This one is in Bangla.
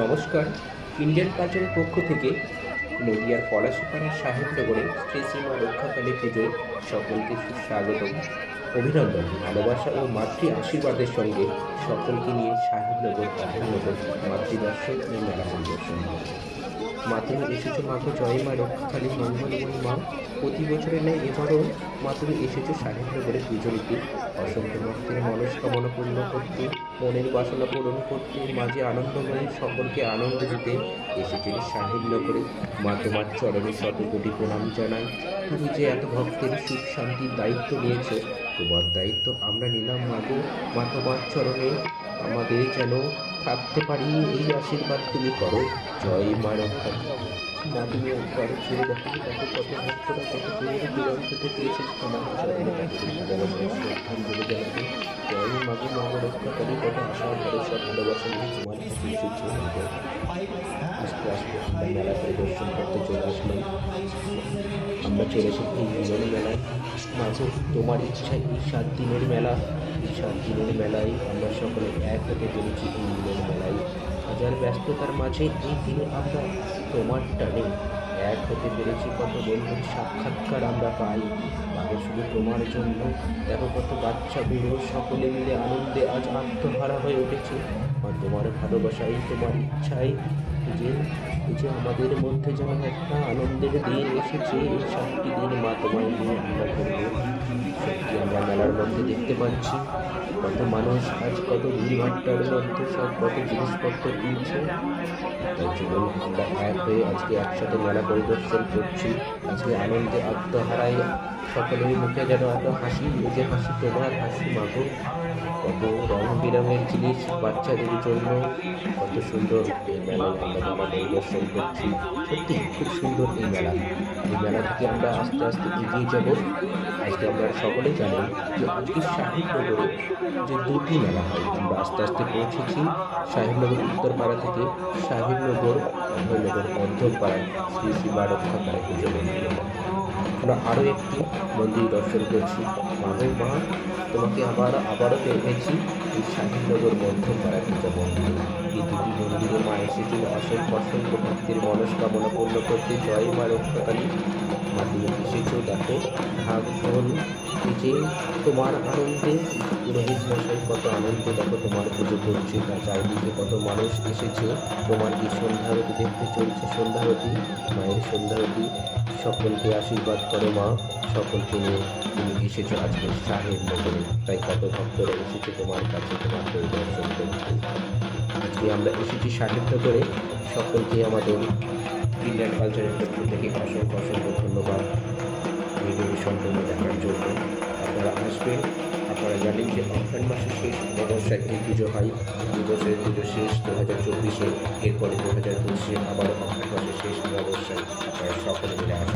নমস্কার। ইন্ডিয়ান কালচারের পক্ষ থেকে নদিয়ার পলাশীপাড়ার সাহেবনগরে শ্রী শ্রীমা রক্ষাকালী পুজোয় সকলকে সুস্বাগতম, অভিনন্দন, ভালোবাসা ও মাতৃ আশীর্বাদের সঙ্গে সকলকে নিয়ে সাহেবনগর অভয়নগর মাতৃদর্শন ও মেলা পরিদর্শন। মা তুমি এসেছো, মাকে জয় মা রক্ষাকালী মঙ্গলময়ী মা। প্রতি বছরের ন্যায় এবারও মা তুমি এসেছো সাহেবনগরে পুজো দিতে, অসংখ্য ভক্তের মনস্কামনা পূর্ণ করতে, মনের বাসনা পূরণ করতে, মাঝে আনন্দময়ী সকলকে আনন্দ দিতে এসেছেন সাহেবনগরে। মা তোমার চরণে শত কোটি প্রণাম জানাই। তুমি যে এত ভক্তের সুখ শান্তির দায়িত্ব নিয়েছো, তোমার দায়িত্ব আমরা নিলাম মাগো। মা তোমার চরণে আমাদের যেন থাকতে পারি এই আশীর্বাদ তুমি করো। জয় মা রক্ষা। মা তুমি একবার ছেড়ে দেখো কত ভক্তরা কত দূর দূরান্ত থেকে এসেছে তোমার চরণে শ্রদ্ধাঞ্জলি জানাতে। জয় মাগো মা রক্ষাকারী, কত আশা ভরসা ভালোবাসা নিয়ে তোমার কাছে এসেছে। আস্তে আস্তে আমরা মেলা পরিদর্শন করতে চলে আসলাম। আমরা চলে এসেছি এই মিলন মেলায়। মাঝে তোমার ইচ্ছায় এই 7 দিনের মেলা, এই 7 দিনের মেলায় আমরা সকলে এক হতে পেরেছি এই মিলন মেলায়। হাজার ব্যস্ততার মাঝে এই দিনে আমরা তোমার টানে এক হতে পেরেছি। কত বন্ধুর সাক্ষাৎকার আমরা পাই মাঝে শুধু তোমার জন্য। দেখো কত বাচ্চা বুড়ো সকলে মিলে আনন্দে আজ আত্মহারা হয়ে উঠেছে। আর তোমার ভালোবাসাই তোমার ইচ্ছাই যে আমাদের মধ্যে যেন একটা আনন্দের দিন এসেছে। এই 7টি দিন মা তোমায় নিয়ে আমরা করবো। সত্যি আমরা মেলার মধ্যে দেখতে পাচ্ছি কত মানুষ আজ কত ভিড়ভাট্টার মধ্যে সব কত জিনিসপত্র কিনছে। তাই জন্য আমরা এক হয়ে আজকে একসাথে মেলা পরিদর্শন করছি। আজকে আনন্দে আত্মহারায় সকলের মুখে যেন এত হাসি, যে হাসি তোমার হাসি মাগো। কত রং বেরঙের জিনিস বাচ্চাদের জন্য, কত সুন্দর এই মেলায় আমরা মেলা পরিদর্শন করছি। সত্যি খুব সুন্দর এই মেলা। এই মেলা থেকে আমরা আস্তে আস্তে এগিয়ে যাব। আজকে আমরা সকলে জানি যে আজকে সাহেবনগরে যে 2টি মেলা হয়। আমরা আস্তে আস্তে পৌঁছেছি সাহেবনগর উত্তরপাড়া থেকে সাহেবনগর অভয়নগর মধ্যপাড়ায় শ্রী শ্রী মা রক্ষাকালী পুজো মন্দিরে। আমরা আরও একটি মন্দির দর্শন করছি। মাগো মা তোমাকে আবারও পেয়েছি এই সাহেবনগর মধ্যপাড়া পূজা মন্দিরে। এই 2টি মন্দিরে মা এসেছিল অসংখ্য ভক্তের মনস্কামনা পূর্ণ করতে। জয় মা রক্ষাকালী। মা তুমি এসেছো, দেখো ঢাক ঢোল যে তোমার আনন্দে পুরোহিত মশাই কত আনন্দে দেখো তোমার পুজো করছে। তার চারিদিকে কত মানুষ এসেছে। তোমার এই সন্ধ্যারতি দেখতে চলছে, সন্ধ্যারতি মায়ের সন্ধ্যারতি। সকলকে আশীর্বাদ করো মা, সকলকে নিয়ে তুমি এসেছো আজকে সাহেবনগরে। তাই কত ভক্তরা এসেছে তোমার কাছে তোমার পরিদর্শন করতে। আজকে আমরা এসেছি সাহেবনগরে। সকলকে আমাদের ইন্ডিয়ান কালচারের পক্ষ থেকে অসংখ্য ধন্যবাদ ভিডিওটি সম্পূর্ণ দেখার জন্য। আপনারা আসবেন। আপনারা জানেন যে অঘ্রাণ মাসের শেষ অমাবস্যায় এই পুজো হয়। 2 বছরের পুজো শেষ 2024-এ, এরপরে 2025-এ আবারও অঘ্রাণ মাসের শেষ অমাবস্যায়। আপনারা সকলে মিলে আসবেন।